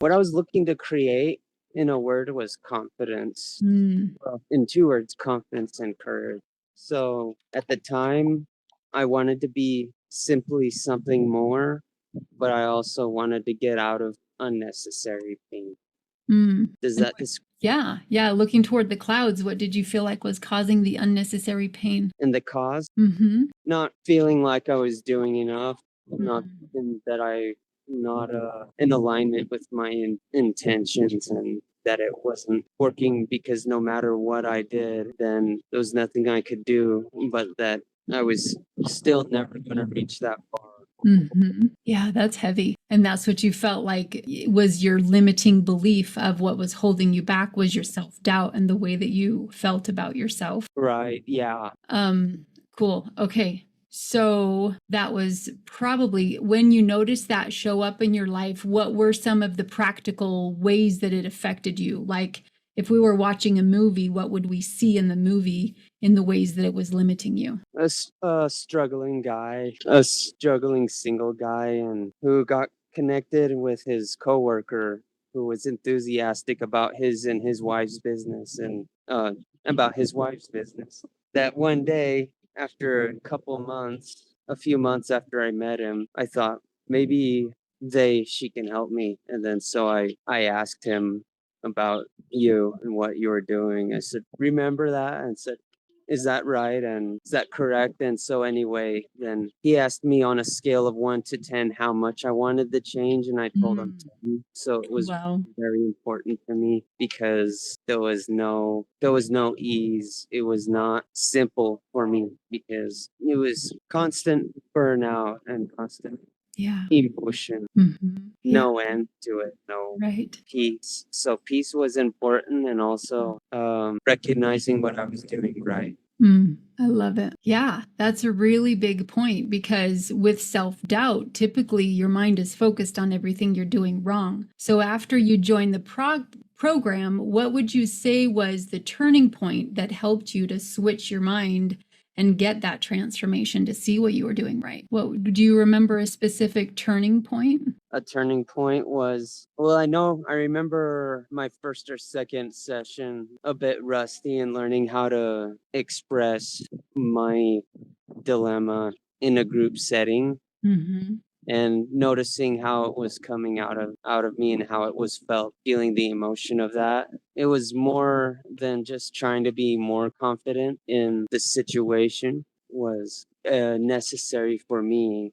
What I was looking to create in a word was confidence. Mm, Well, in two words, confidence and courage. So at the time, I wanted to be simply something more, but I also wanted to get out of unnecessary pain. mm. Does And that describe yeah, yeah, looking toward the clouds, what did you feel like was causing the unnecessary pain? in the cause? Mhm. Not feeling like I was doing enough, not Mm. in that I not in alignment with my intentions, and that it wasn't working because no matter what I did, then there was nothing I could do, but that I was still never going to reach that far. Mhm. Yeah, that's heavy. And that's what you felt like was your limiting belief of what was holding you back was your self-doubt and the way that you felt about yourself. Right. Yeah. Um, cool. Okay. So that was probably when you noticed that show up in your life, what were some of the practical ways that it affected you? Like if we were watching a movie, what would we see in the movie in the ways that it was limiting you? A struggling guy, a struggling single guy, and who got connected with his coworker who was enthusiastic about his wife's business and about his wife's business. That one day, after a few months after I met him, I thought maybe she can help me. And then so I asked him about you and what you were doing. I said, remember that? And said, is that right? And is that correct? And so anyway, then he asked me on a scale of 1 to 10 how much I wanted the change, and I told him Mm. 10. So it was Wow. very important to me because there was no ease. It was not simple for me because it was constant burnout and constant Yeah. emotion, Yeah. no end to it, no Right. peace. So peace was important, and also recognizing what I was doing right. I love it. Yeah, that's a really big point because with self doubt, typically your mind is focused on everything you're doing wrong. So after you joined the program, what would you say was the turning point that helped you to switch your mind and get that transformation to see what you were doing right? What do you remember a specific turning point? A turning point was, well, I remember my first or second session a bit rusty in learning how to express my dilemma in a group setting, Mm-hmm. and noticing how it was coming out of me and how it was felt, feeling the emotion of that. It was more than just trying to be more confident in the situation, was necessary for me